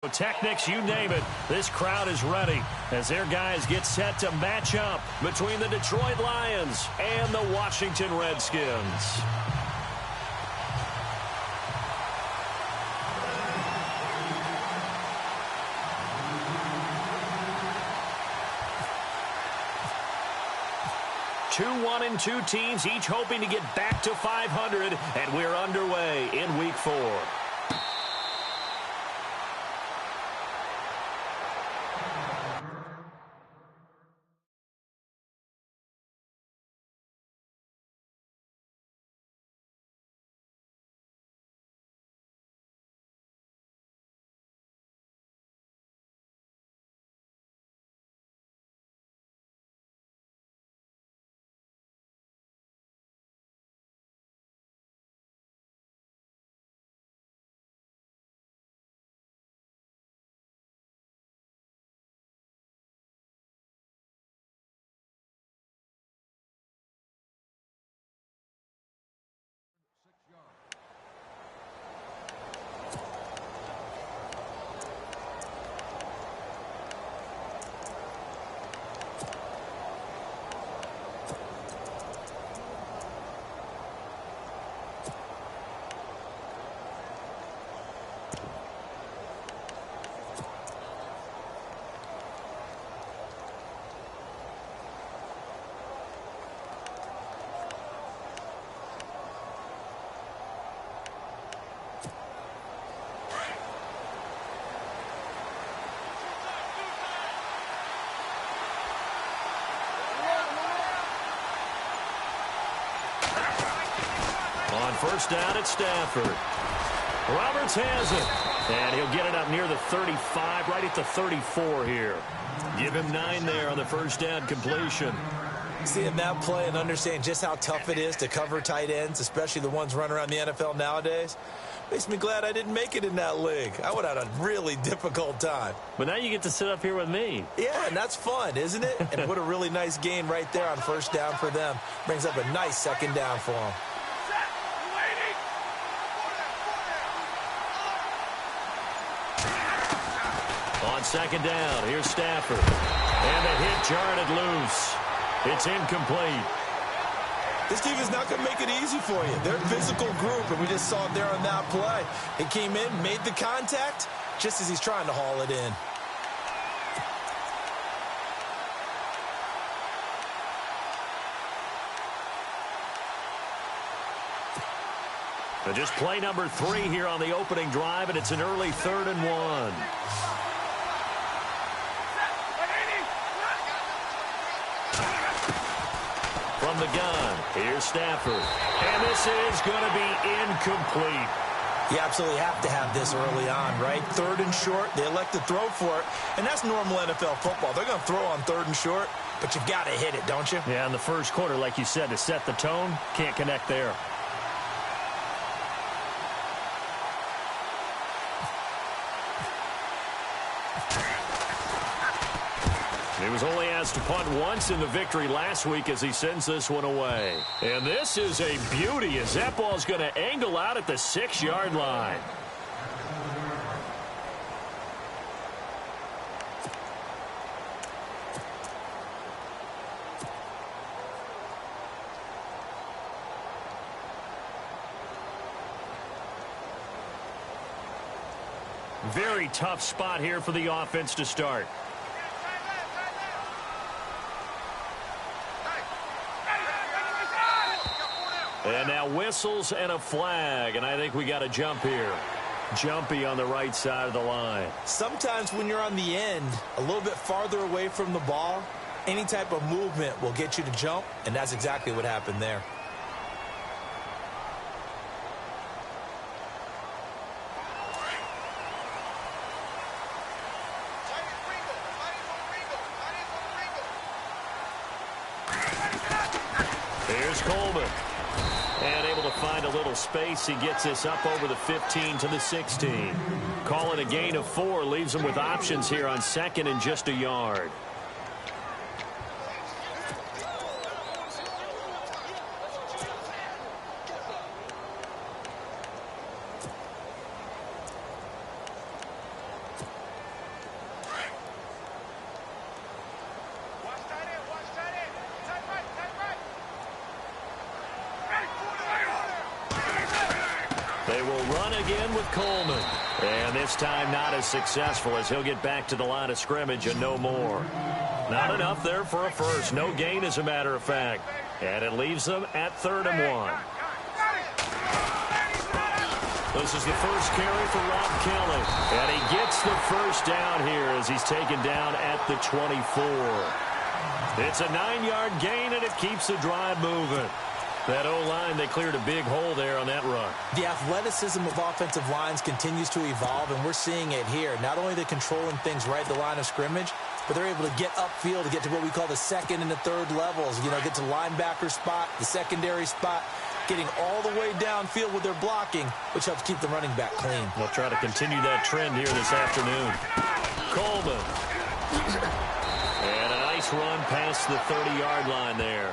Technics, you name it, this crowd is ready as their guys get set to match up between the Detroit Lions and the Washington Redskins. Two 1-2 teams, each hoping to get back to 500, and we're underway in Week 4. On first down, it's Stafford. Roberts has it. And he'll get it up near the 35, right at the 34 here. Give him 9 there on the first down completion. Seeing that play and understanding just how tough it is to cover tight ends, especially the ones running around the NFL nowadays, makes me glad I didn't make it in that league. I would have had a really difficult time. But now you get to sit up here with me. Yeah, and that's fun, isn't it? And what a really nice gain right there on first down for them. Brings up a nice second down for them. On second down, here's Stafford. And the hit jarred it loose. It's incomplete. This team is not going to make it easy for you. They're a physical group, and we just saw it there on that play. It came in, made the contact, just as he's trying to haul it in. But just play number 3 here on the opening drive, and it's an early 3rd and 1. From the gun, here's Stafford. And this is going to be incomplete. You absolutely have to have this early on, right? 3rd and short, they elect to throw for it. And that's normal NFL football. They're going to throw on 3rd and short, but you've got to hit it, don't you? Yeah, in the first quarter, like you said, to set the tone, can't connect there. He was only asked to punt once in the victory last week as he sends this one away. And this is a beauty as that ball's going to angle out at the 6-yard line. Very tough spot here for the offense to start. And now whistles and a flag, and I think we got a jump here. Jumpy on the right side of the line. Sometimes when you're on the end, a little bit farther away from the ball, any type of movement will get you to jump, and that's exactly what happened there. Here's Coleman. And able to find a little space. He gets this up over the 15 to the 16. Calling a gain of 4. Leaves him with options here on 2nd and just a yard. They will run again with Coleman. And this time not as successful as he'll get back to the line of scrimmage and no more. Not enough there for a first. No gain, as a matter of fact. And it leaves them at 3rd and 1. This is the first carry for Rob Kelly. And he gets the first down here as he's taken down at the 24. It's a 9-yard gain, and it keeps the drive moving. That O-line, they cleared a big hole there on that run. The athleticism of offensive lines continues to evolve, and we're seeing it here. Not only are they controlling things right at the line of scrimmage, but they're able to get upfield to get to what we call the 2nd and the 3rd levels. You know, get to linebacker spot, the secondary spot, getting all the way downfield with their blocking, which helps keep the running back clean. We'll try to continue that trend here this afternoon. Coleman. And a nice run past the 30-yard line there.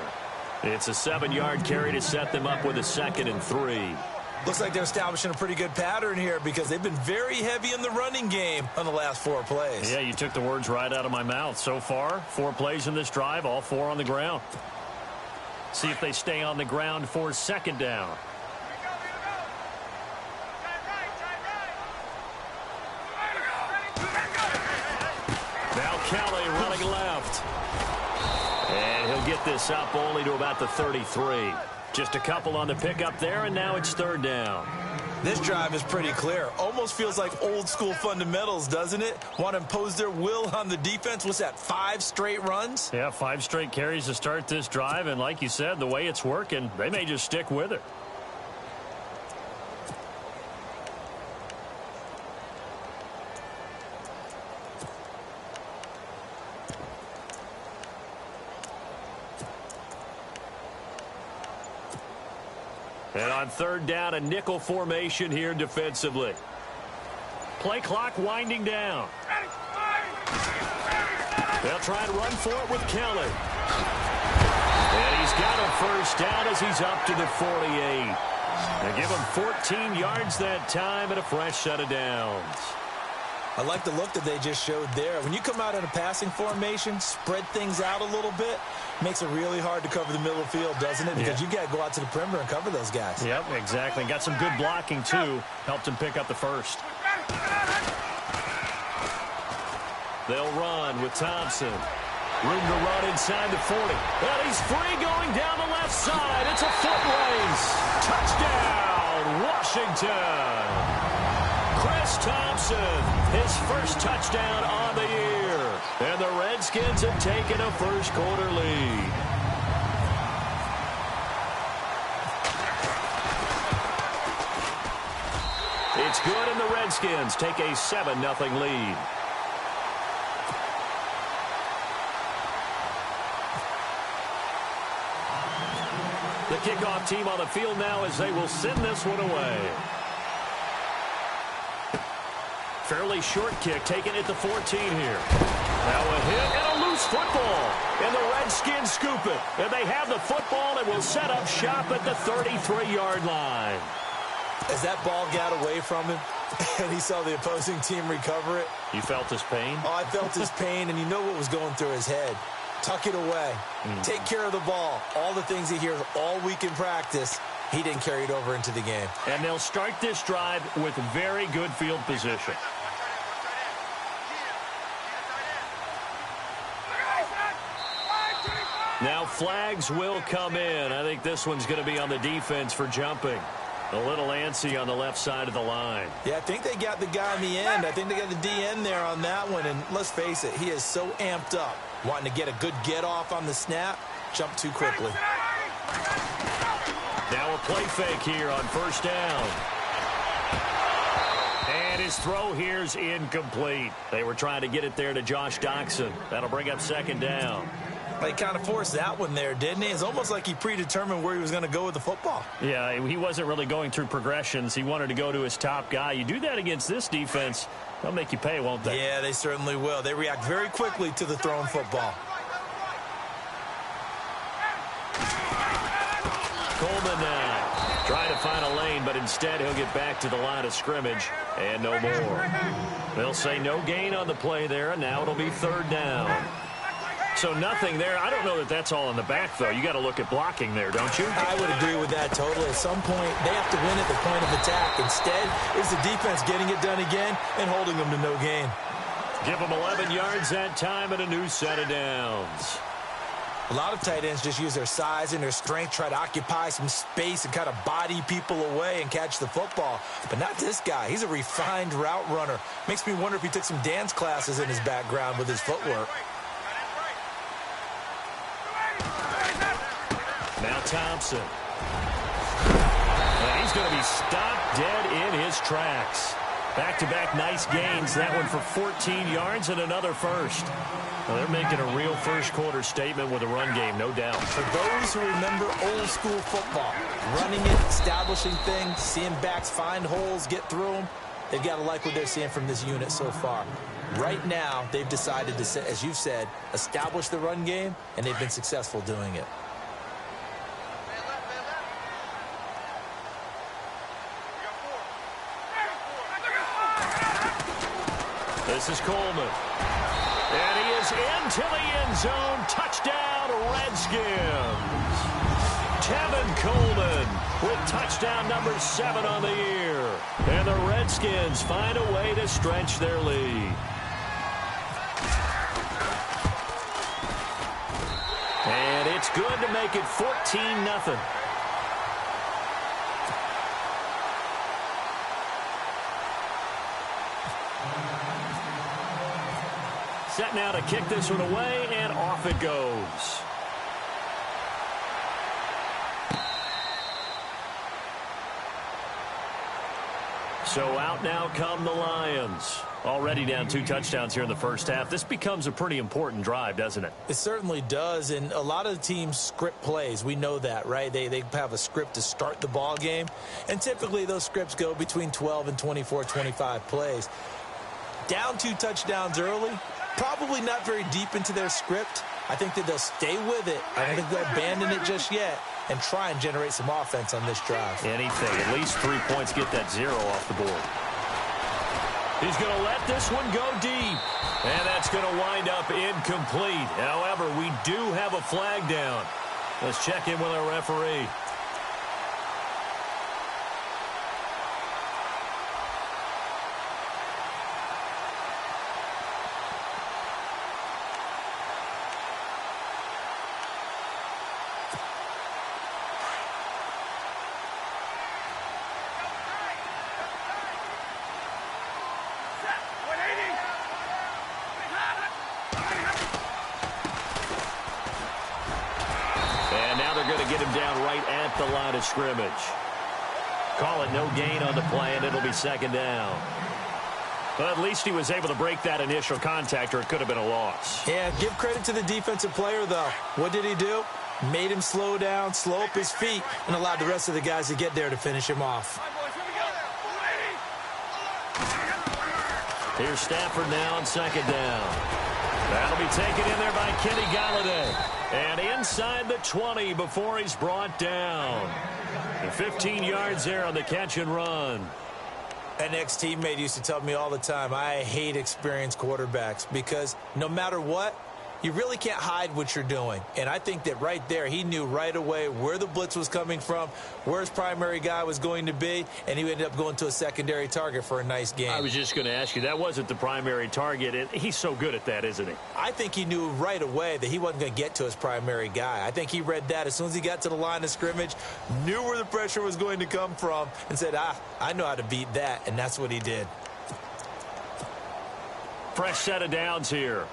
It's a 7-yard carry to set them up with a 2nd and 3. Looks like they're establishing a pretty good pattern here because they've been very heavy in the running game on the last 4 plays. Yeah, you took the words right out of my mouth. So far, 4 plays in this drive, all 4 on the ground. See if they stay on the ground for 2nd down. Now Kelly running left. And he'll get this up only to about the 33. Just a couple on the pickup there, and now it's 3rd down. This drive is pretty clear. Almost feels like old school fundamentals, doesn't it? Want to impose their will on the defense. What's that, 5 straight runs? Yeah, 5 straight carries to start this drive, and like you said, the way it's working, they may just stick with it. And on 3rd down, a nickel formation here defensively. Play clock winding down. They'll try and run for it with Kelly. And he's got a first down as he's up to the 48. They give him 14 yards that time and a fresh set of downs. I like the look that they just showed there. When you come out in a passing formation, spread things out a little bit, makes it really hard to cover the middle of the field, doesn't it? Because you got to go out to the perimeter and cover those guys. Yep, exactly. Got some good blocking, too. Helped him pick up the first. They'll run with Thompson. Room to run inside the 40. And he's free going down the left side. It's a foot race. Touchdown, Washington. Chris Thompson, his first touchdown on the year. And the Redskins have taken a first-quarter lead. It's good, and the Redskins take a 7-0 lead. The kickoff team on the field now as they will send this one away. Fairly short kick taken at the 14 here. Now a hit and a loose football. And the Redskins scoop it. And they have the football and will set up shop at the 33-yard line. As that ball got away from him and he saw the opposing team recover it. You felt his pain? Oh, I felt his pain, and you know what was going through his head. Tuck it away. Take care of the ball. All the things he hears all week in practice, he didn't carry it over into the game. And they'll start this drive with very good field position. Now flags will come in. I think this one's going to be on the defense for jumping. A little antsy on the left side of the line. Yeah, I think they got the guy in the end. I think they got the DN there on that one. And let's face it, he is so amped up, wanting to get a good get-off on the snap, jump too quickly. Now a play fake here on first down. And his throw here's incomplete. They were trying to get it there to Josh Doxson. That'll bring up second down. He kind of forced that one there, didn't he? It's almost like he predetermined where he was going to go with the football. Yeah, he wasn't really going through progressions. He wanted to go to his top guy. You do that against this defense, they'll make you pay, won't they? Yeah, they certainly will. They react very quickly to the thrown football. Coleman now trying to find a lane, but instead he'll get back to the line of scrimmage and no more. They'll say no gain on the play there, and now it'll be third down. So nothing there. I don't know that that's all in the back, though. You got to look at blocking there, don't you? I would agree with that totally. At some point, they have to win at the point of attack. Instead, it's the defense getting it done again and holding them to no gain. Give them 11 yards that time and a new set of downs. A lot of tight ends just use their size and their strength, try to occupy some space and kind of body people away and catch the football. But not this guy. He's a refined route runner. Makes me wonder if he took some dance classes in his background with his footwork. Now Thompson. And he's going to be stopped dead in his tracks. Back-to-back nice gains. That one for 14 yards and another first. Well, they're making a real first-quarter statement with a run game, no doubt. For those who remember old-school football, running it, establishing things, seeing backs find holes, get through them, they've got to like what they're seeing from this unit so far. Right now, they've decided to, as you've said, establish the run game, and they've been successful doing it. This is Coleman. And he is into the end zone. Touchdown, Redskins. Tevin Coleman with touchdown number 7 on the year. And the Redskins find a way to stretch their lead. And it's good to make it 14-0. Set now to kick this one away, and off it goes. So out now come the Lions. Already down 2 touchdowns here in the first half. This becomes a pretty important drive, doesn't it? It certainly does, and a lot of the teams script plays. We know that, right? They have a script to start the ball game, and typically those scripts go between 12 and 24, 25 plays. Down 2 touchdowns early, probably not very deep into their script. I think that they'll stay with it. I don't think they'll abandon it just yet and try and generate some offense on this drive. Anything. At least 3 points, get that 0 off the board. He's going to let this one go deep. And that's going to wind up incomplete. However, we do have a flag down. Let's check in with our referee. Get him down right at the line of scrimmage. Call it no gain on the play, and it'll be 2nd down. But at least he was able to break that initial contact, or it could have been a loss. Yeah, give credit to the defensive player, though. What did he do? Made him slow down, slow up his feet, and allowed the rest of the guys to get there to finish him off. Here's Stafford now on 2nd down. That'll be taken in there by Kenny Galladay. And inside the 20 before he's brought down. And 15 yards there on the catch and run. An ex-teammate used to tell me all the time, I hate experienced quarterbacks because no matter what, you really can't hide what you're doing. And I think that right there, he knew right away where the blitz was coming from, where his primary guy was going to be, and he ended up going to a secondary target for a nice game. I was just going to ask you, that wasn't the primary target, and he's so good at that, isn't he? I think he knew right away that he wasn't going to get to his primary guy. I think he read that as soon as he got to the line of scrimmage, knew where the pressure was going to come from, and said, I know how to beat that, and that's what he did. Fresh set of downs here.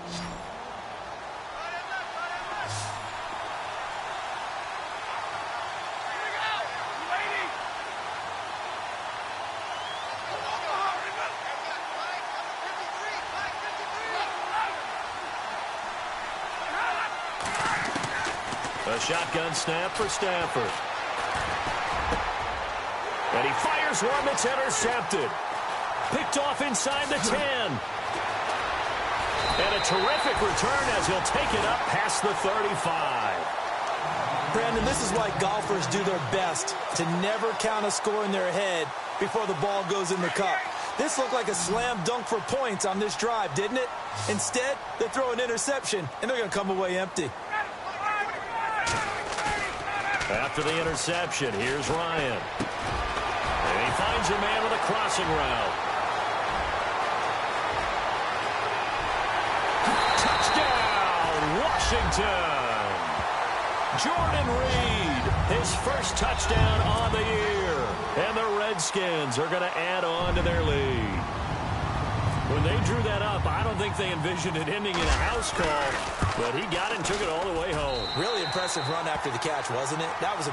A shotgun snap for Stafford. And he fires one that's intercepted. Picked off inside the 10. And a terrific return as he'll take it up past the 35. Brandon, this is why golfers do their best to never count a score in their head before the ball goes in the cup. This looked like a slam dunk for points on this drive, didn't it? Instead, they throw an interception, and they're going to come away empty. After the interception, here's Ryan. And he finds a man with a crossing route. Touchdown, Washington! Jordan Reed, his first touchdown on the year. And the Redskins are going to add on to their lead. When they drew that up, I don't think they envisioned it ending in a house call, but he got it and took it all the way home. Really impressive run after the catch, wasn't it? That was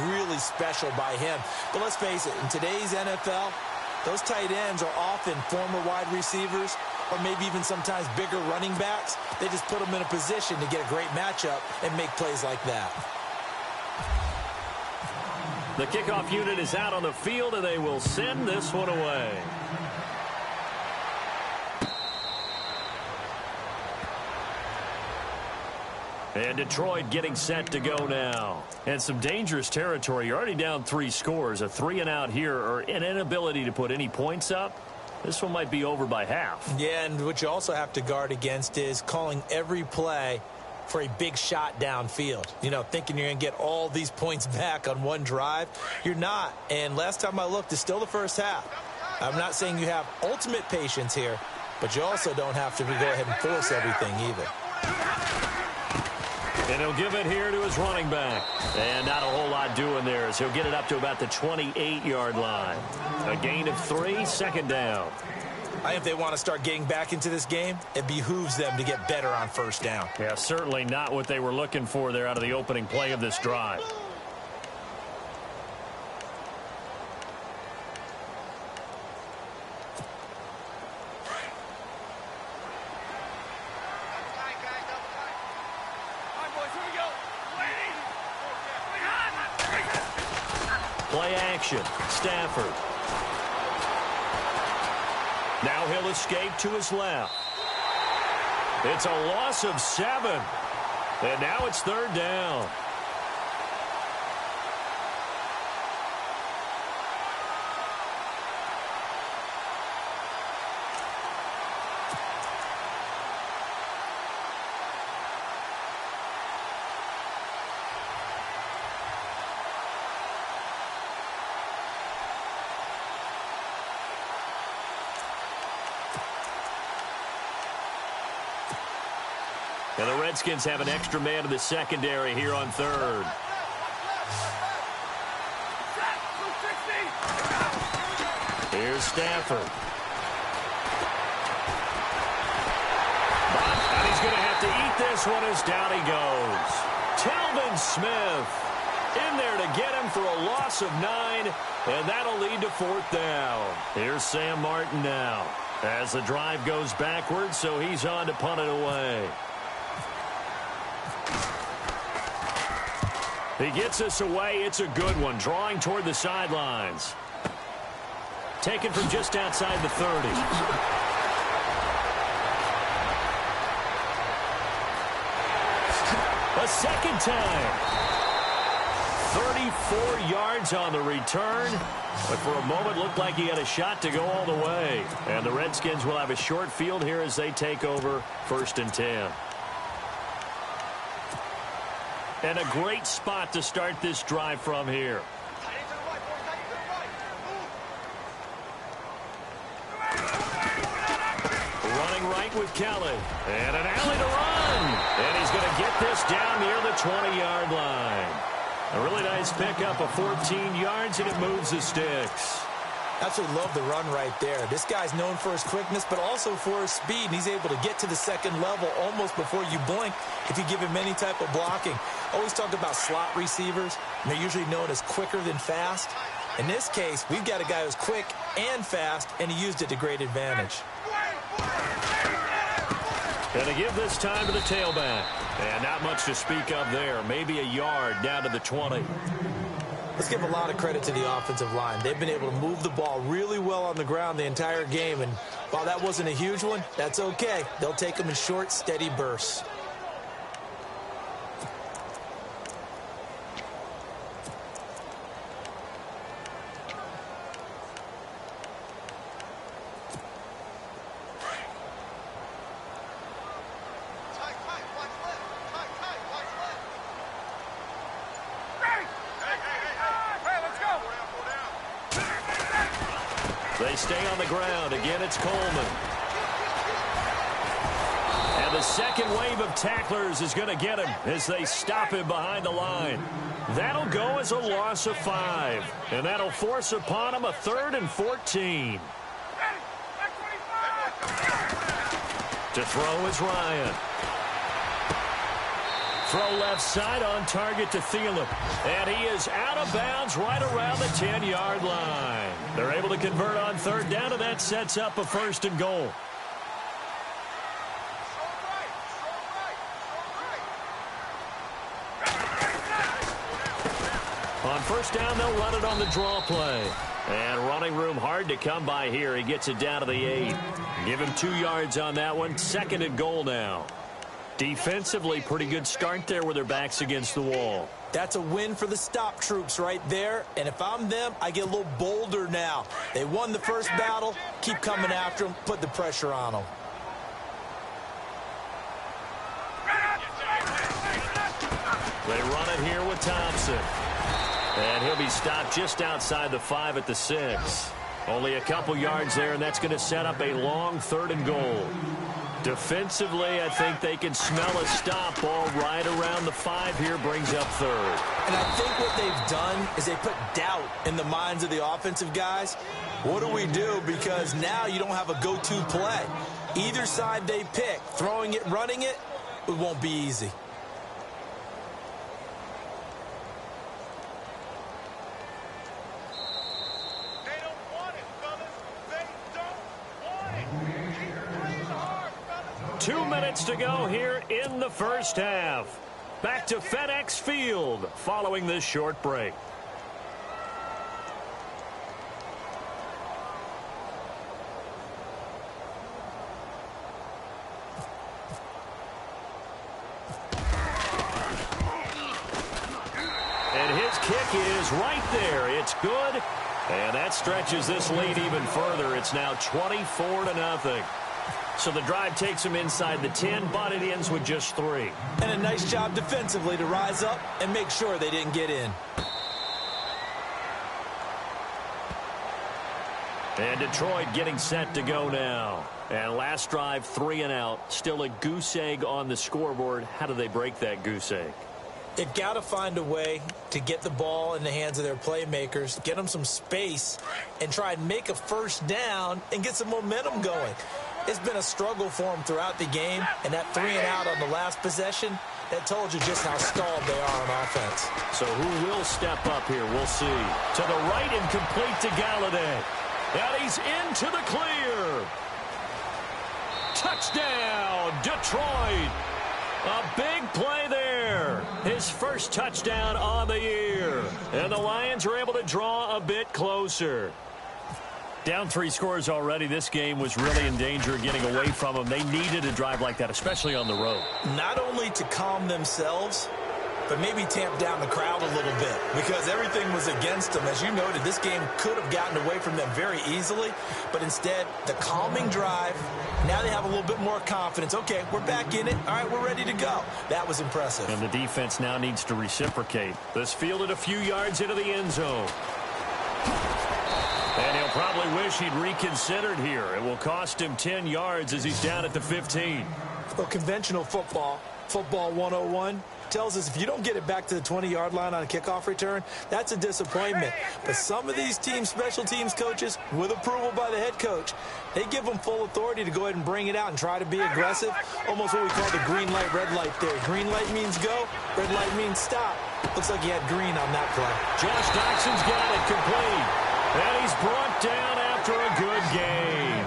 really special by him. But let's face it, in today's NFL, those tight ends are often former wide receivers or maybe even sometimes bigger running backs. They just put them in a position to get a great matchup and make plays like that. The kickoff unit is out on the field, and they will send this one away. And Detroit getting set to go now. And some dangerous territory. You're already down 3 scores. A 3-and-out here, or an inability to put any points up. This one might be over by half. Yeah, and what you also have to guard against is calling every play for a big shot downfield. You know, thinking you're going to get all these points back on one drive. You're not. And last time I looked, it's still the first half. I'm not saying you have ultimate patience here, but you also don't have to go ahead and force everything either. And he'll give it here to his running back. And not a whole lot doing there as he'll get it up to about the 28-yard line. A gain of 3, second down. I think if they want to start getting back into this game, it behooves them to get better on first down. Yeah, certainly not what they were looking for there out of the opening play of this drive. Play action. Stafford. Now he'll escape to his left. It's a loss of 7. And now it's third down. And the Redskins have an extra man in the secondary here on third. Here's Stafford. And he's going to have to eat this one as down he goes. Telvin Smith in there to get him for a loss of 9, and that'll lead to fourth down. Here's Sam Martin now as the drive goes backwards, so he's on to punt it away. He gets us away. It's a good one. Drawing toward the sidelines. Taken from just outside the 30. A second time. 34 yards on the return. But for a moment, looked like he had a shot to go all the way. And the Redskins will have a short field here as they take over 1st and 10. And a great spot to start this drive from here. Running right with Kelly. And an alley to run. And he's going to get this down near the 20-yard line. A really nice pickup of 14 yards, and it moves the sticks. Absolutely love the run right there. This guy's known for his quickness, but also for his speed. And he's able to get to the second level almost before you blink if you give him any type of blocking. Always talk about slot receivers. And they're usually known as quicker than fast. In this case, we've got a guy who's quick and fast, and he used it to great advantage. Gonna give this time to the tailback. And not much to speak of there. Maybe a yard down to the 20. Let's give a lot of credit to the offensive line. They've been able to move the ball really well on the ground the entire game. And while that wasn't a huge one, that's okay. They'll take them in short, steady bursts. They stay on the ground. Again, it's Coleman. And the second wave of tacklers is going to get him as they stop him behind the line. That'll go as a loss of 5. And that'll force upon him a 3rd and 14. To throw is Ryan. Throw left side on target to Thielen. And he is out of bounds right around the 10-yard line. They're able to convert on 3rd down, and that sets up a 1st and goal. On 1st down, they'll run it on the draw play. And running room hard to come by here. He gets it down to the 8. Give him 2 yards on that one. 2nd and goal now. Defensively, pretty good start there with their backs against the wall. That's a win for the stop troops right there. And if I'm them, I get a little bolder now. They won the first battle. Keep coming after them. Put the pressure on them. They run it here with Thompson. And he'll be stopped just outside the 5 at the 6. Only a couple yards there, and that's going to set up a long 3rd and goal. Defensively, I think they can smell a stop. Ball right around the 5 here, brings up 3rd. And I think what they've done is they put doubt in the minds of the offensive guys. What do we do? Because now you don't have a go-to play. Either side they pick, throwing it, running it, it won't be easy. They don't want it, fellas. They don't want it. Keep playing hard, fellas. 2 minutes to go here in the first half. Back to FedEx Field following this short break. And his kick is right there. It's good. And that stretches this lead even further. It's now 24-0. So the drive takes them inside the 10, but it ends with just 3. And a nice job defensively to rise up and make sure they didn't get in. And Detroit getting set to go now. And last drive, 3 and out. Still a goose egg on the scoreboard. How do they break that goose egg? They've got to find a way to get the ball in the hands of their playmakers, get them some space, and try and make a first down and get some momentum going. It's been a struggle for them throughout the game, and that 3 and out on the last possession, that told you just how stalled they are on offense. So who will step up here? We'll see. To the right and complete to Galladay. And he's into the clear. Touchdown, Detroit. A big play there. His first touchdown on the year. And the Lions are able to draw a bit closer. Down 3 scores already. This game was really in danger of getting away from them. They needed a drive like that, especially on the road. Not only to calm themselves, but maybe tamp down the crowd a little bit because everything was against them. As you noted, this game could have gotten away from them very easily, but instead, the calming drive, now they have a little bit more confidence. Okay, we're back in it. All right, we're ready to go. That was impressive. And the defense now needs to reciprocate. This fielded a few yards into the end zone. And he'll probably wish he'd reconsidered here. It will cost him 10 yards as he's down at the 15. Well, conventional football 101, tells us if you don't get it back to the 20-yard line on a kickoff return, that's a disappointment. But some of these special teams coaches, with approval by the head coach, they give them full authority to go ahead and bring it out and try to be aggressive. Almost what we call the green light, red light theory. Green light means go, red light means stop. Looks like he had green on that play. Josh Doxson's got it complete. And he's brought down after a good game.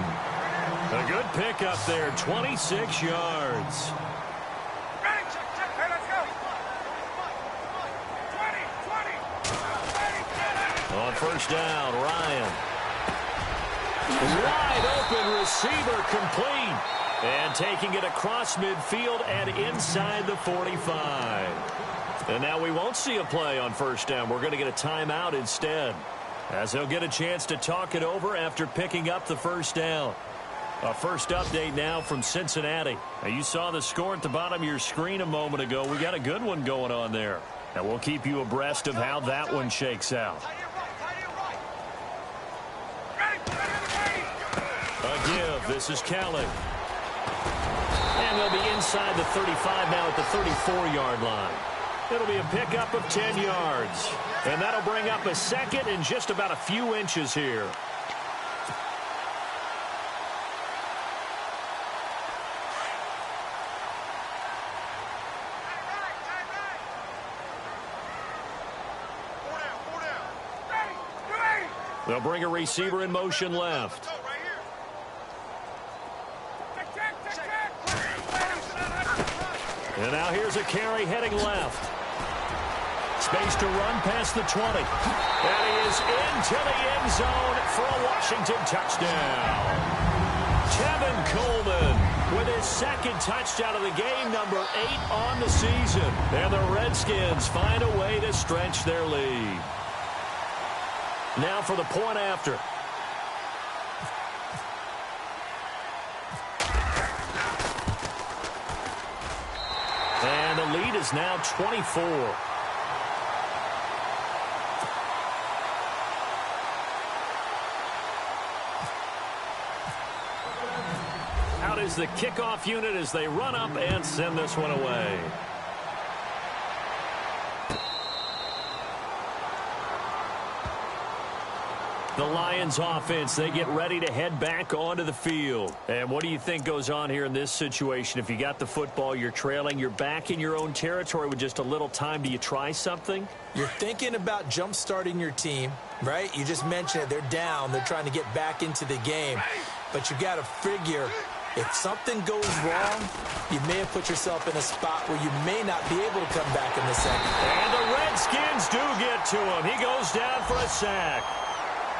A good pickup there, 26 yards. On first down, Ryan. Wide open receiver complete. And taking it across midfield and inside the 45. And now we won't see a play on first down. We're going to get a timeout instead, as they'll get a chance to talk it over after picking up the first down. A first update now from Cincinnati. Now, you saw the score at the bottom of your screen a moment ago. We got a good one going on there. And we'll keep you abreast of how that one shakes out. off. This is Kelly. And they'll be inside the 35 now at the 34-yard line. It'll be a pickup of 10 yards. And that'll bring up a second and just about a few inches here. They'll bring a receiver in motion left. And now here's a carry heading left. Space to run past the 20. And he is into the end zone for a Washington touchdown. Kevin Coleman with his second touchdown of the game, number 8 on the season. And the Redskins find a way to stretch their lead. Now for the point after. And the lead is now 24. Out is the kickoff unit as they run up and send this one away. The Lions offense, they get ready to head back onto the field. And what do you think goes on here in this situation? If you got the football, you're trailing, you're back in your own territory with just a little time. Do you try something? You're thinking about jump-starting your team, right? You just mentioned it. They're down. They're trying to get back into the game. But you got to figure, if something goes wrong, you may have put yourself in a spot where you may not be able to come back in the second. And the Redskins do get to him. He goes down for a sack.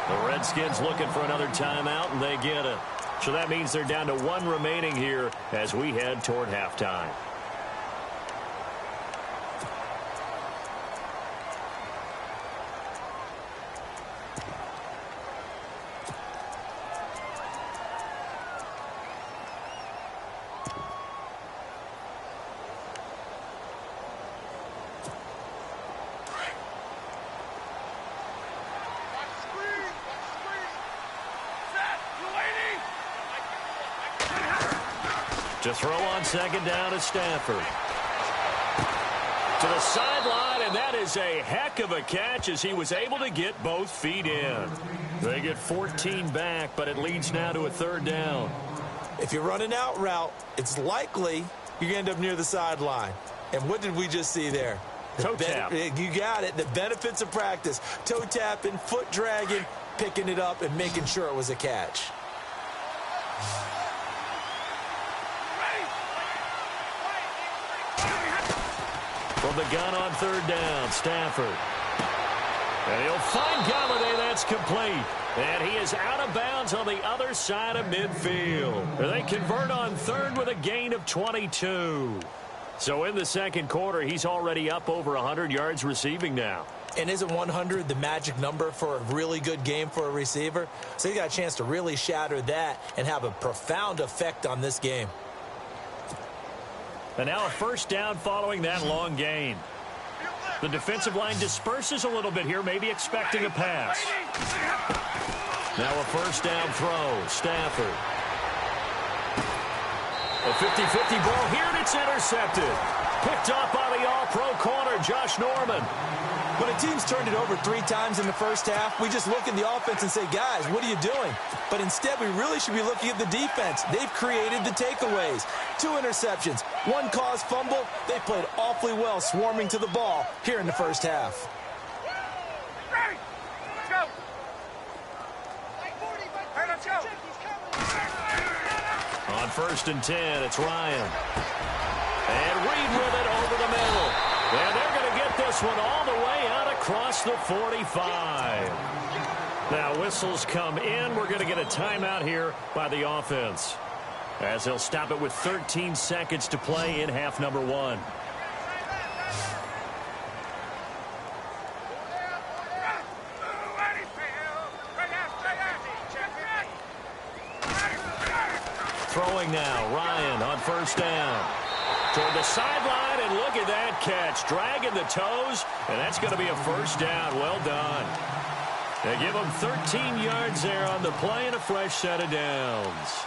The Redskins looking for another timeout, and they get it. So that means they're down to 1 remaining here as we head toward halftime. To throw on second down is Stafford. To the sideline, and that is a heck of a catch as he was able to get both feet in. They get 14 back, but it leads now to a 3rd down. If you're running out route, it's likely you're going to end up near the sideline. And what did we just see there? Toe tap. You got it. The benefits of practice. Toe tapping, foot dragging, picking it up, and making sure it was a catch. From the gun on 3rd down, Stafford. And he'll find Galladay. That's complete. And he is out of bounds on the other side of midfield. They convert on 3rd with a gain of 22. So in the second quarter, he's already up over 100 yards receiving now. And isn't 100 the magic number for a really good game for a receiver? So he got a chance to really shatter that and have a profound effect on this game. And now a 1st down following that long gain. The defensive line disperses a little bit here, maybe expecting a pass. Now a 1st down throw, Stafford. A 50-50 ball here, and it's intercepted. Picked off by the all-pro corner, Josh Norman. When a team's turned it over 3 times in the first half, we just look at the offense and say, guys, what are you doing? But instead, we really should be looking at the defense. They've created the takeaways. 2 interceptions, 1 caused fumble. They played awfully well swarming to the ball here in the first half. Ready? Let's go. Hey, let's go. On 1st and 10, it's Ryan. And Reed with it over the middle. And they're going to get this one all the way out across the 45. Now whistles come in. We're going to get a timeout here by the offense, as they'll stop it with 13 seconds to play in half number 1. Throwing now, Ryan on 1st down. Toward the sideline, and look at that catch. Dragging the toes, and that's going to be a 1st down. Well done. They give him 13 yards there on the play and a fresh set of downs.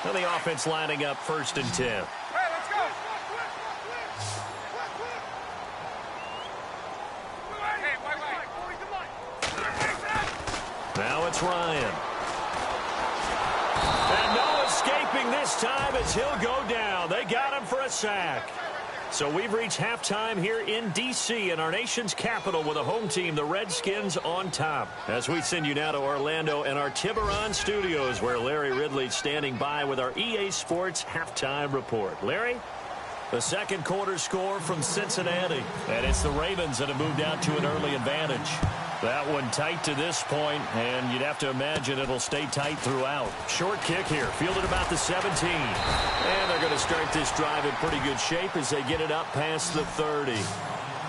And the offense lining up 1st and 10. Hey, let's go. Now it's Ryan. And no escaping this time as he'll go down. They got him for a sack. So we've reached halftime here in D.C. in our nation's capital with a home team, the Redskins, on top. As we send you now to Orlando and our Tiburon studios where Larry Ridley's standing by with our EA Sports halftime report. Larry? The second quarter score from Cincinnati. And it's the Ravens that have moved out to an early advantage. That one tight to this point, and you'd have to imagine it'll stay tight throughout. Short kick here, fielded about the 17. And they're going to start this drive in pretty good shape as they get it up past the 30.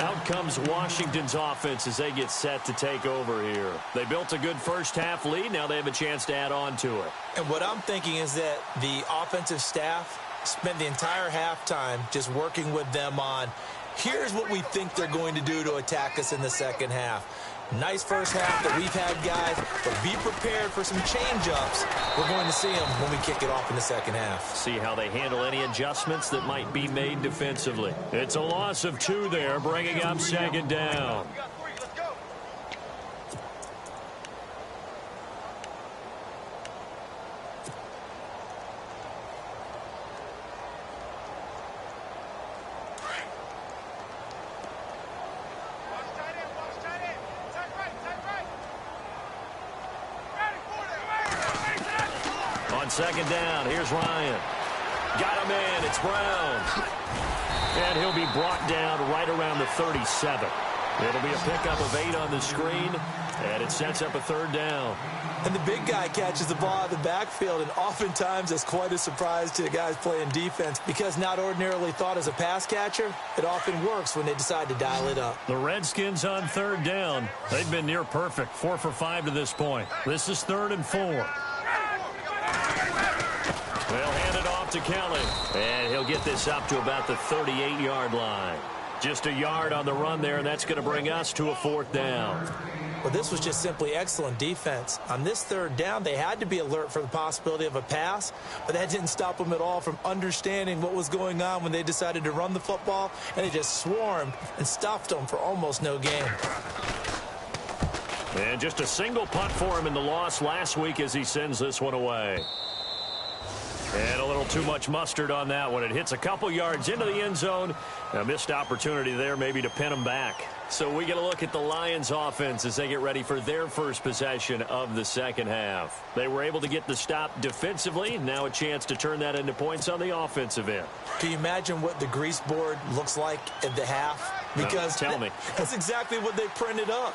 Out comes Washington's offense as they get set to take over here. They built a good first-half lead. Now they have a chance to add on to it. And what I'm thinking is that the offensive staff spent the entire halftime just working with them on, here's what we think they're going to do to attack us in the second half. Nice first half that we've had, guys, but be prepared for some change-ups. We're going to see them when we kick it off in the second half. See how they handle any adjustments that might be made defensively. It's a loss of 2 there, bringing up 2nd down. We got 3. Let's go. On 2nd down, here's Ryan. Got him in. It's Brown. And he'll be brought down right around the 37. It'll be a pickup of 8 on the screen, and it sets up a 3rd down. And the big guy catches the ball out of the backfield, and oftentimes that's quite a surprise to the guys playing defense because not ordinarily thought as a pass catcher, it often works when they decide to dial it up. The Redskins on 3rd down. They've been near perfect, 4 for 5 to this point. This is 3rd and 4. They'll hand it off to Kelly, and he'll get this up to about the 38-yard line. Just a yard on the run there, and that's going to bring us to a 4th down. Well, this was just simply excellent defense. On this 3rd down, they had to be alert for the possibility of a pass, but that didn't stop them at all from understanding what was going on when they decided to run the football, and they just swarmed and stuffed them for almost no gain. And just a single punt for him in the loss last week as he sends this one away. And a little too much mustard on that one. It hits a couple yards into the end zone. A missed opportunity there maybe to pin him back. So we get a look at the Lions offense as they get ready for their first possession of the second half. They were able to get the stop defensively. Now a chance to turn that into points on the offensive end. Can you imagine what the grease board looks like at the half? Because tell me. That's exactly what they printed up.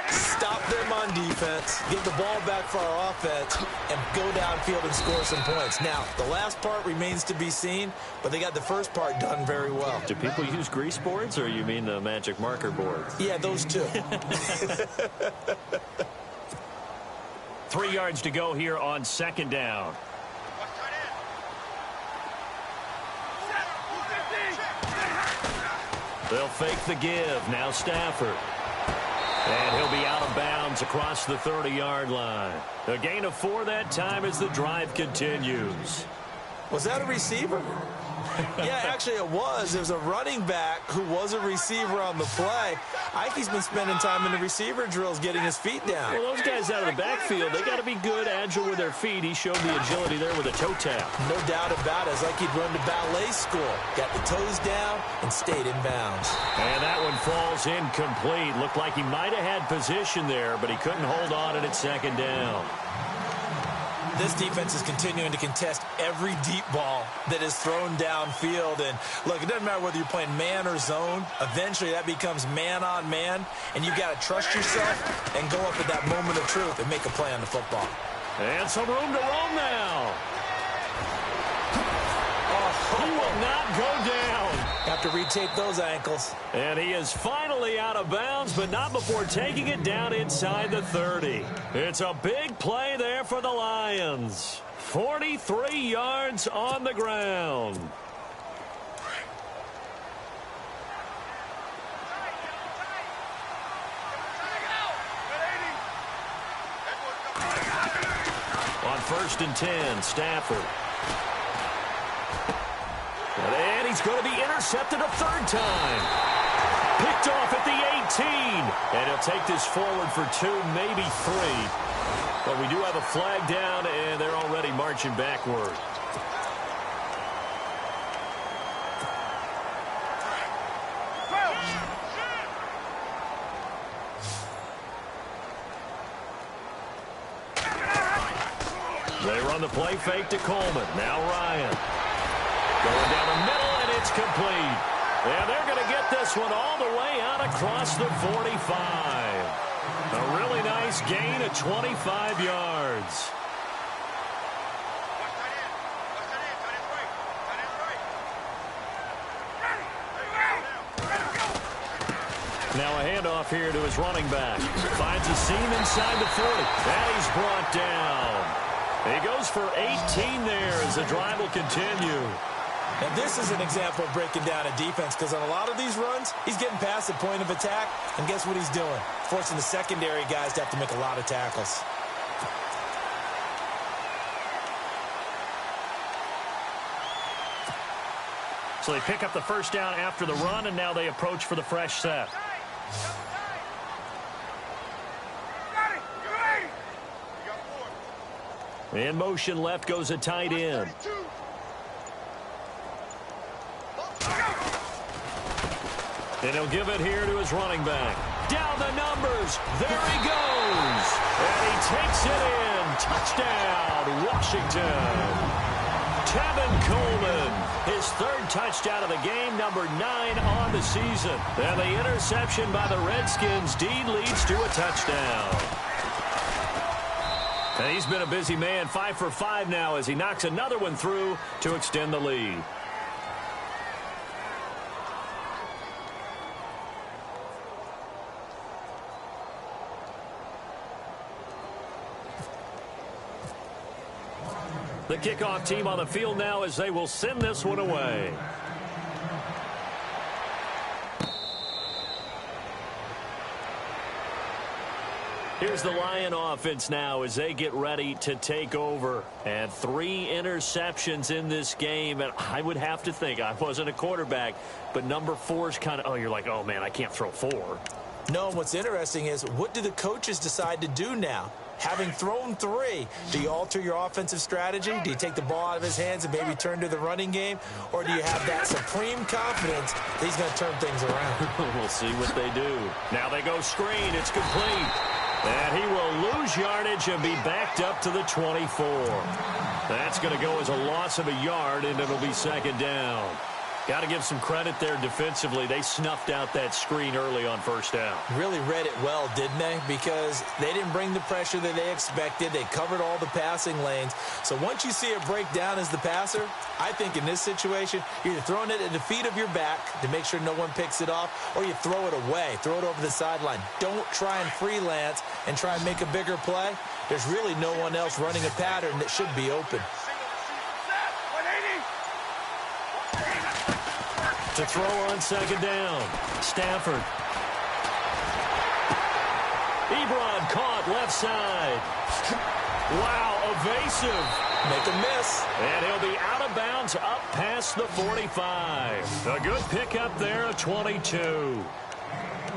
Stop them on defense, get the ball back for our offense, and go downfield and score some points. Now, the last part remains to be seen, but they got the first part done very well. Do people use grease boards, or you mean the magic marker boards? Yeah, those two. 3 yards to go here on 2nd down. They'll fake the give. Now Stafford. And he'll be out of bounds across the 30-yard line. A gain of 4 that time as the drive continues. Was that a receiver? Yeah, actually it was. There's a running back who was a receiver on the play. Ike's been spending time in the receiver drills getting his feet down. Well, those guys out of the backfield, they got to be good, agile with their feet. He showed the agility there with a toe tap. No doubt about it. It's like he'd run to ballet school. Got the toes down and stayed in bounds. And that one falls incomplete. Looked like he might have had position there, but he couldn't hold on it at 2nd down. This defense is continuing to contest every deep ball that is thrown downfield. And, look, it doesn't matter whether you're playing man or zone. Eventually, that becomes man-on-man, and you've got to trust yourself and go up at that moment of truth and make a play on the football. And some room to roam now. He will not go down. Have to retape those ankles. And he is finally out of bounds, but not before taking it down inside the 30. It's a big play there for the Lions. 43 yards on the ground. On 1st and 10, Stafford. And he's going to be intercepted a third time. Picked off at the 18. And he'll take this forward for 2, maybe 3. But we do have a flag down, and they're already marching backward. They run the play fake to Coleman. Now Ryan. Going down the middle, and it's complete. And they're going to get this one all the way out across the 45. A really nice gain of 25 yards. Now a handoff here to his running back. Finds a seam inside the 40. And he's brought down. He goes for 18 there as the drive will continue. And this is an example of breaking down a defense, because on a lot of these runs, he's getting past the point of attack, and guess what he's doing? Forcing the secondary guys to have to make a lot of tackles. So they pick up the first down after the run, and now they approach for the fresh set. In motion left goes a tight end. And he'll give it here to his running back. Down the numbers. There he goes. And he takes it in. Touchdown, Washington. Tevin Coleman, his 3rd touchdown of the game, number 9 on the season. And the interception by the Redskins. Dean leads to a touchdown. And he's been a busy man, 5 for 5 now as he knocks another one through to extend the lead. The kickoff team on the field now as they will send this one away. Here's the Lion offense now as they get ready to take over. And 3 interceptions in this game. And I would have to think, I wasn't a quarterback, but number 4 is kind of, oh, you're like, oh, man, I can't throw 4. No, and what's interesting is, what do the coaches decide to do now? Having thrown 3, do you alter your offensive strategy? Do you take the ball out of his hands and maybe turn to the running game? Or do you have that supreme confidence that he's going to turn things around? We'll see what they do. Now they go screen. It's complete. And he will lose yardage and be backed up to the 24. That's going to go as a loss of a yard, and it'll be 2nd down. Got to give some credit there defensively. They snuffed out that screen early on 1st down. Really read it well, didn't they? Because they didn't bring the pressure that they expected. They covered all the passing lanes. So once you see it break down as the passer, I think in this situation, you're either throwing it at the feet of your back to make sure no one picks it off, or you throw it away, throw it over the sideline. Don't try and freelance and try and make a bigger play. There's really no one else running a pattern that should be open. To throw on 2nd down. Stafford. Ebron caught left side. Wow, evasive. Make a miss. And he'll be out of bounds up past the 45. A good pickup there, a 22.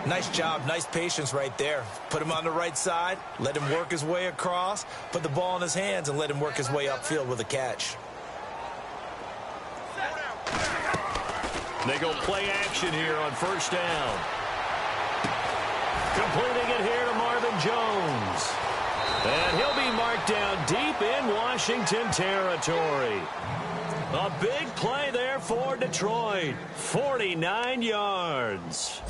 Nice job, nice patience right there. Put him on the right side, let him work his way across, put the ball in his hands, and let him work his way upfield with a catch. They go play action here on 1st down. Completing it here to Marvin Jones. And he'll be marked down deep in Washington territory. A big play there for Detroit. 49 yards.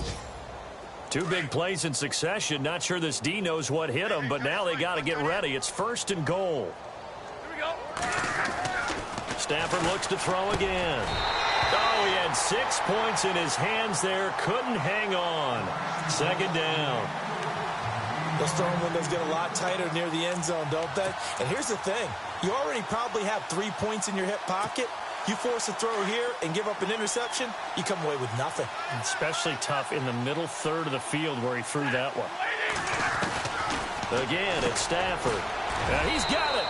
2 big plays in succession. Not sure this D knows what hit him, but now they got to get ready. It's 1st and goal. Here we go. Stafford looks to throw again. Oh, he had 6 points in his hands there. Couldn't hang on. 2nd down. Those throwing windows get a lot tighter near the end zone, don't they? And here's the thing. You already probably have 3 points in your hip pocket. You force a throw here and give up an interception, you come away with nothing. Especially tough in the middle third of the field where he threw that one. Again, it's Stafford. And he's got it.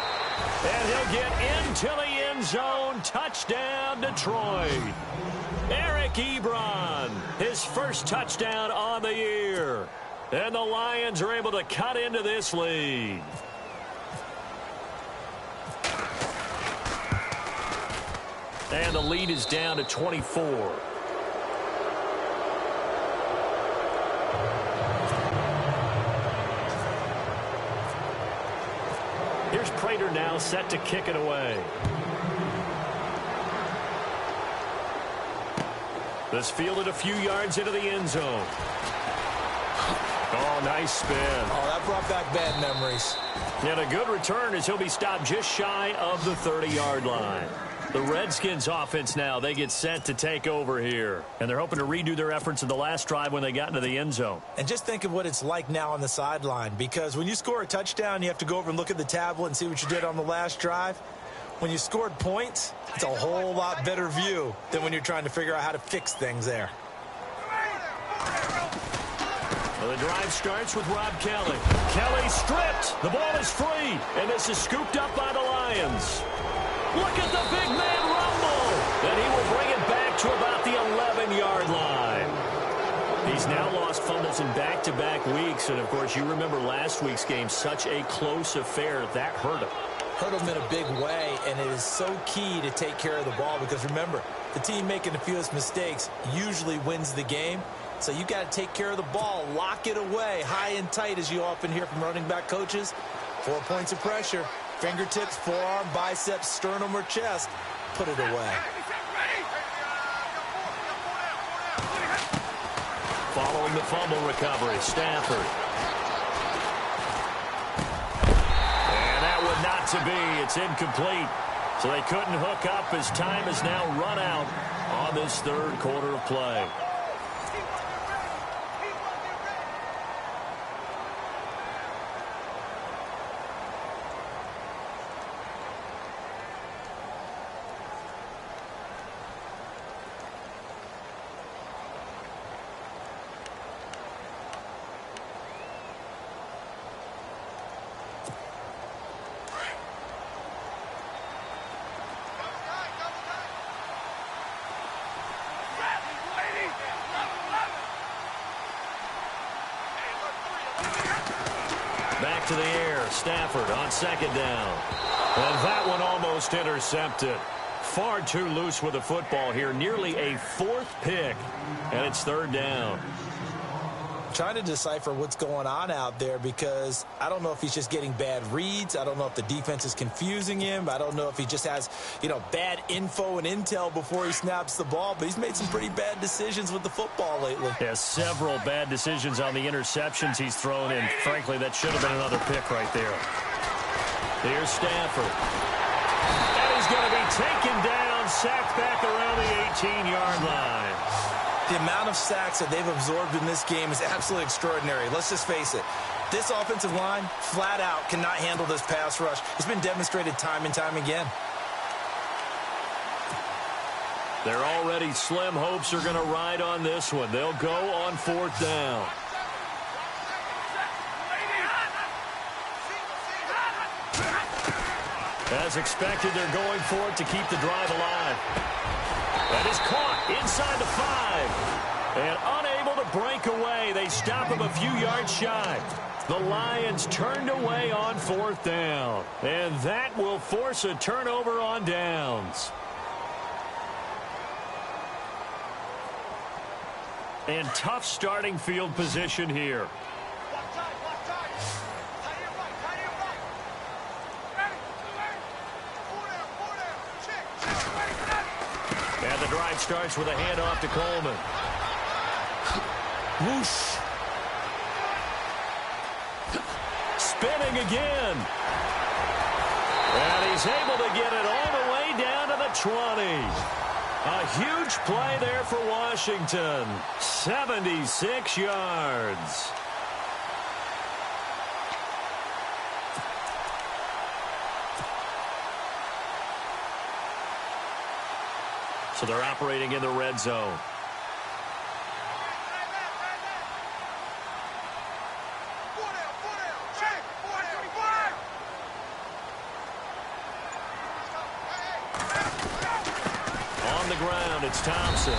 And he'll get into the end zone. Touchdown, Detroit. Eric Ebron, his first touchdown on the year. And the Lions are able to cut into this lead. And the lead is down to 24. Here's Prater now set to kick it away. This fielded a few yards into the end zone. Oh, nice spin. Oh, that brought back bad memories. And a good return as he'll be stopped just shy of the 30-yard line. The Redskins offense now, they get set to take over here. And they're hoping to redo their efforts in the last drive when they got into the end zone. And just think of what it's like now on the sideline, because when you score a touchdown, you have to go over and look at the tablet and see what you did on the last drive. When you scored points, it's a whole lot better view than when you're trying to figure out how to fix things there. Well, the drive starts with Rob Kelly. Kelly stripped. The ball is free. And this is scooped up by the Lions. Look at the big man rumble. And he will bring it back to about the 11-yard line. He's now lost fumbles in back-to-back weeks. And, of course, you remember last week's game, such a close affair. That hurt him. Hurt him in a big way, and it is so key to take care of the ball because, remember, the team making the fewest mistakes usually wins the game. So you got to take care of the ball, lock it away, high and tight, as you often hear from running back coaches. 4 points of pressure, fingertips, forearm, biceps, sternum, or chest. Put it away. Following the fumble recovery, Stafford. And that would not to be. It's incomplete. So they couldn't hook up as time is now run out on this third quarter of play. Back to the air, Stafford on second down. And that one almost intercepted. Far too loose with the football here. Nearly a fourth pick. And it's third down. Trying to decipher what's going on out there because I don't know if he's just getting bad reads. I don't know if the defense is confusing him. I don't know if he just has, bad info and intel before he snaps the ball. But he's made some pretty bad decisions with the football lately. Yeah, several bad decisions on the interceptions he's thrown in. Frankly, that should have been another pick right there. Here's Stafford. And he's going to be taken down, sacked back around the 18-yard line. The amount of sacks that they've absorbed in this game is absolutely extraordinary. Let's just face it. This offensive line, flat out, cannot handle this pass rush. It's been demonstrated time and time again. Their already slim hopes are going to ride on this one. They'll go on fourth down. As expected, they're going for it to keep the drive alive. That is caught inside the 5. And unable to break away. They stop him a few yards shy. The Lions turned away on fourth down. And that will force a turnover on downs. And tough starting field position here. And the drive starts with a handoff to Coleman. Whoosh. Spinning again. And he's able to get it all the way down to the 20. A huge play there for Washington. 76 yards. So they're operating in the red zone. on the ground. It's Thompson.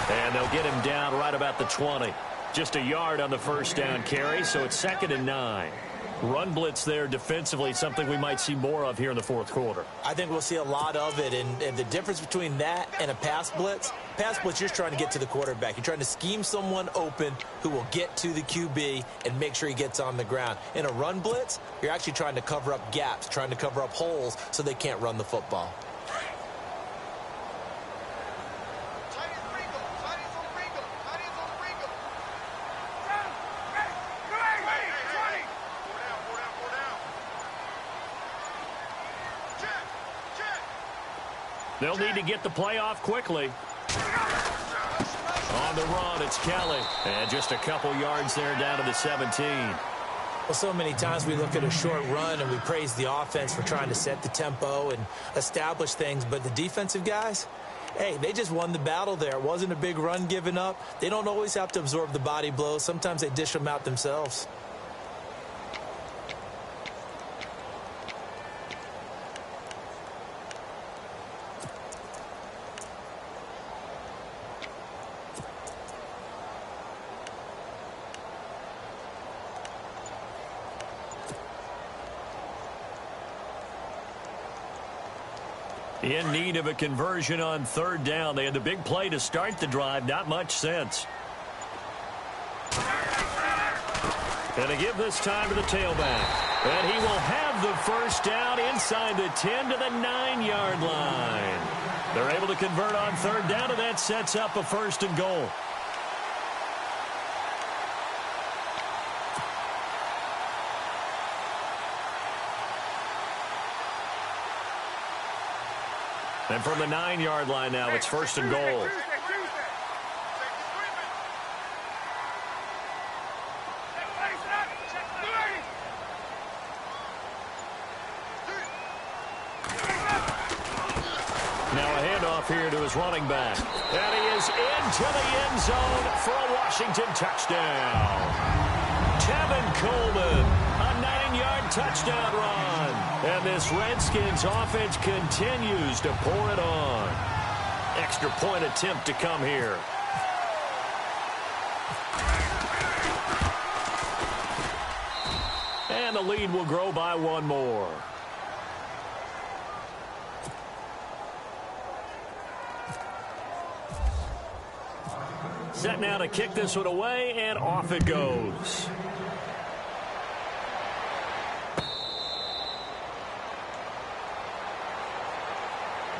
And they'll get him down right about the 20. Just a yard on the first down carry, so it's 2nd and 9. Run blitz there defensively, something we might see more of here in the fourth quarter. I think we'll see a lot of it, and the difference between that and a pass blitz, you're just trying to get to the quarterback. You're trying to scheme someone open who will get to the QB and make sure he gets on the ground. In a run blitz, you're actually trying to cover up gaps, trying to cover up holes so they can't run the football. They'll need to get the play off quickly. On the run, it's Kelly. And just a couple yards there down to the 17. Well, so many times we look at a short run and we praise the offense for trying to set the tempo and establish things. But the defensive guys, hey, they just won the battle there. It wasn't a big run given up. They don't always have to absorb the body blows. Sometimes they dish them out themselves. In need of a conversion on 3rd down. They had the big play to start the drive. Not much sense. And to give this time to the tailback. And he will have the first down inside the 10 to the 9-yard line. They're able to convert on 3rd down, and that sets up a 1st and goal. And from the 9-yard line now, it's 1st and goal. Now a handoff here to his running back. And he is into the end zone for a Washington touchdown. Tevin Coleman, a 9-yard touchdown run. And this Redskins offense continues to pour it on. Extra point attempt to come here. And the lead will grow by 1 more. Set now to kick this one away, and off it goes.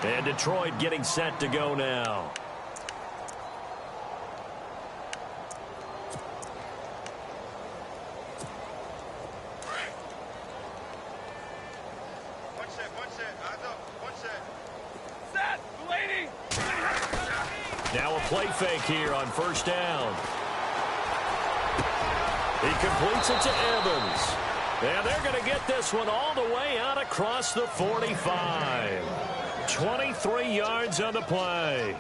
And Detroit getting set to go now. Now a play fake here on 1st down. He completes it to Evans. And they're going to get this one all the way out across the 45. 23 yards on the play.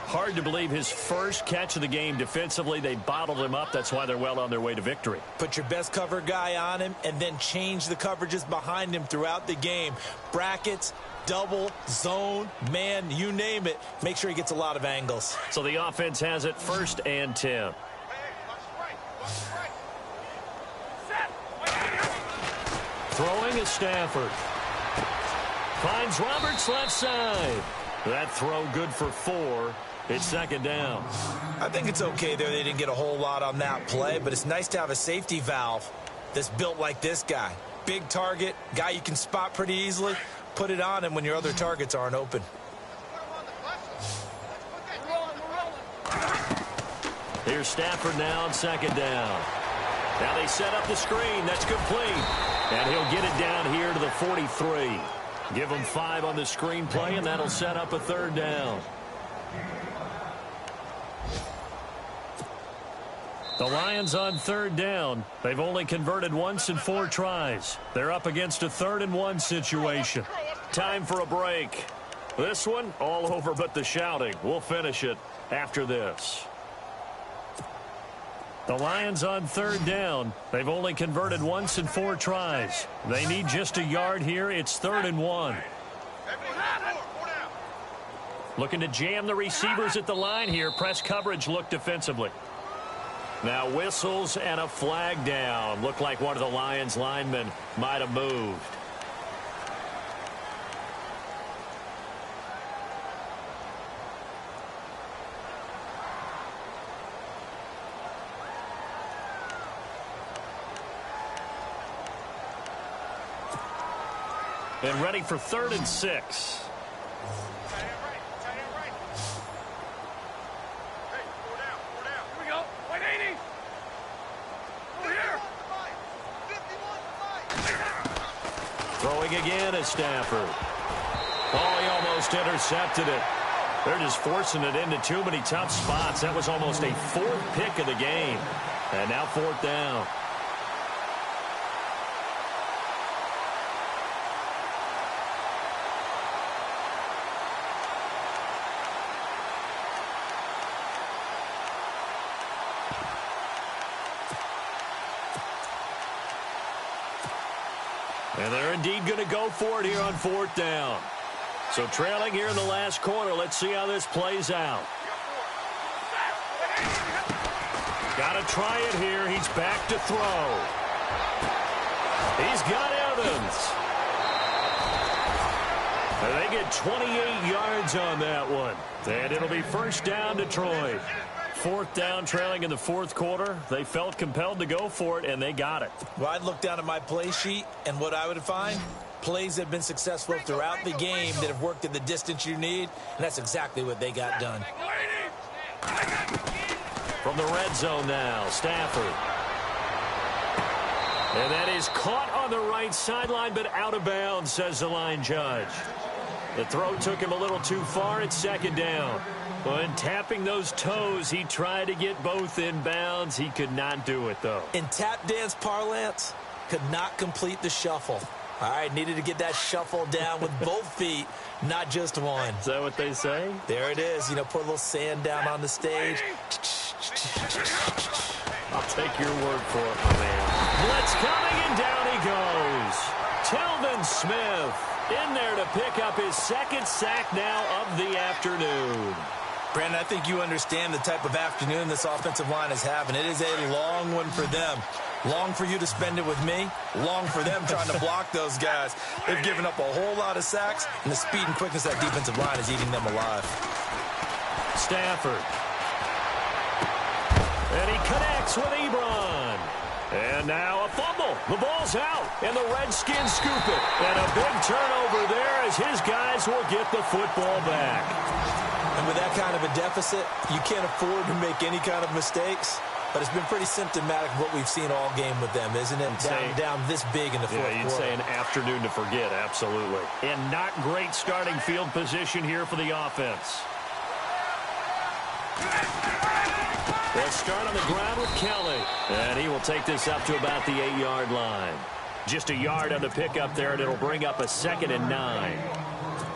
Hard to believe his first catch of the game defensively. They bottled him up. That's why they're well on their way to victory. Put your best cover guy on him and then change the coverages behind him throughout the game. Brackets, double, zone, man, you name it. Make sure he gets a lot of angles. So the offense has it 1st and 10. Throwing is Stafford. Finds Roberts left side. That throw good for 4. It's 2nd down. I think it's okay there. They didn't get a whole lot on that play, but it's nice to have a safety valve that's built like this guy. Big target, guy you can spot pretty easily. Put it on him when your other targets aren't open. Here's Stafford now on 2nd down. Now they set up the screen. That's complete. And he'll get it down here to the 43. Give him 5 on the screen play, and that'll set up a 3rd down. The Lions on 3rd down. They've only converted once in 4 tries. They're up against a 3rd and 1 situation. Time for a break. This one, all over but the shouting. We'll finish it after this. The Lions on 3rd down. They've only converted once in 4 tries. They need just a yard here. It's 3rd and 1. Looking to jam the receivers at the line here. Press coverage look defensively. Now whistles and a flag down. Looked like one of the Lions linemen might have moved. And ready for 3rd and 6. Throwing again is Stafford. Oh, he almost intercepted it. They're just forcing it into too many tough spots. That was almost a 4th pick of the game. And now 4th down. And they're indeed going to go for it here on 4th down. So trailing here in the last quarter. Let's see how this plays out. Got to try it here. He's back to throw. He's got Evans. And they get 28 yards on that one. And it'll be 1st down Detroit. 4th down, trailing in the 4th quarter. They felt compelled to go for it, and they got it. Well, I'd look down at my play sheet, and what I would find, plays that have been successful throughout the game that have worked at the distance you need, and that's exactly what they got done. From the red zone now, Stafford. And that is caught on the right sideline, but out of bounds, says the line judge. The throw took him a little too far. It's 2nd down. When tapping those toes, he tried to get both in bounds. He could not do it, though. In tap dance parlance, could not complete the shuffle. All right, needed to get that shuffle down with both feet, not just one. Is that what they say? There it is. You know, put a little sand down on the stage. I'll take your word for it, my man. Blitz coming, and down he goes. Telvin Smith in there to pick up his 2nd sack now of the afternoon. Brandon, I think you understand the type of afternoon this offensive line is having. It is a long one for them. Long for you to spend it with me. Long for them trying to block those guys. They've given up a whole lot of sacks, and the speed and quickness of that defensive line is eating them alive. Stafford. And he connects with Ebron. And now a fumble. The ball's out, and the Redskins scoop it. And a big turnover there as his guys will get the football back. And with that kind of a deficit, you can't afford to make any kind of mistakes. But it's been pretty symptomatic of what we've seen all game with them, isn't it? Down this big in the 4th quarter. You'd say an afternoon to forget, absolutely. And not great starting field position here for the offense. They'll start on the ground with Kelly. And he will take this up to about the 8-yard line. Just a yard on the pickup there, and it'll bring up a 2nd and 9.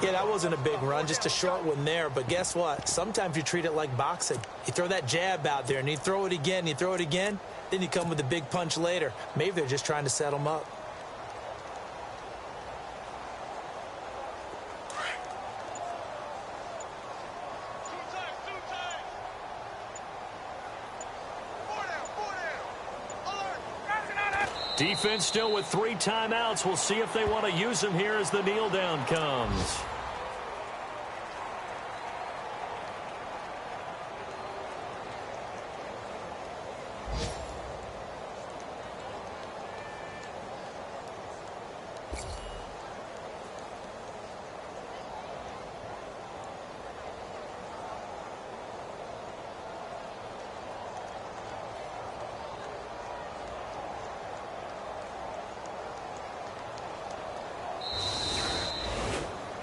Yeah, that wasn't a big run, just a short one there. But guess what? Sometimes you treat it like boxing. You throw that jab out there, and you throw it again, you throw it again, then you come with a big punch later. Maybe they're just trying to set them up. Defense still with 3 timeouts. We'll see if they want to use them here as the kneel down comes.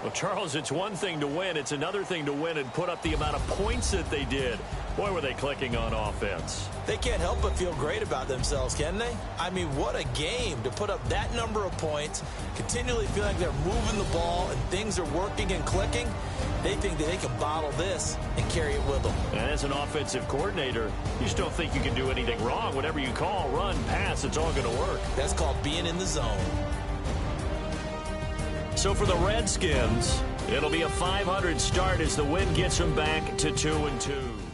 Well, Charles, it's one thing to win. It's another thing to win and put up the amount of points that they did. Boy, were they clicking on offense. They can't help but feel great about themselves, can they? I mean, what a game to put up that number of points, continually feel like they're moving the ball and things are working and clicking. They think that they can bottle this and carry it with them. And as an offensive coordinator, you just don't think you can do anything wrong. Whatever you call, run, pass, it's all going to work. That's called being in the zone. So for the Redskins, It'll be a .500 start as the win gets them back to 2-2.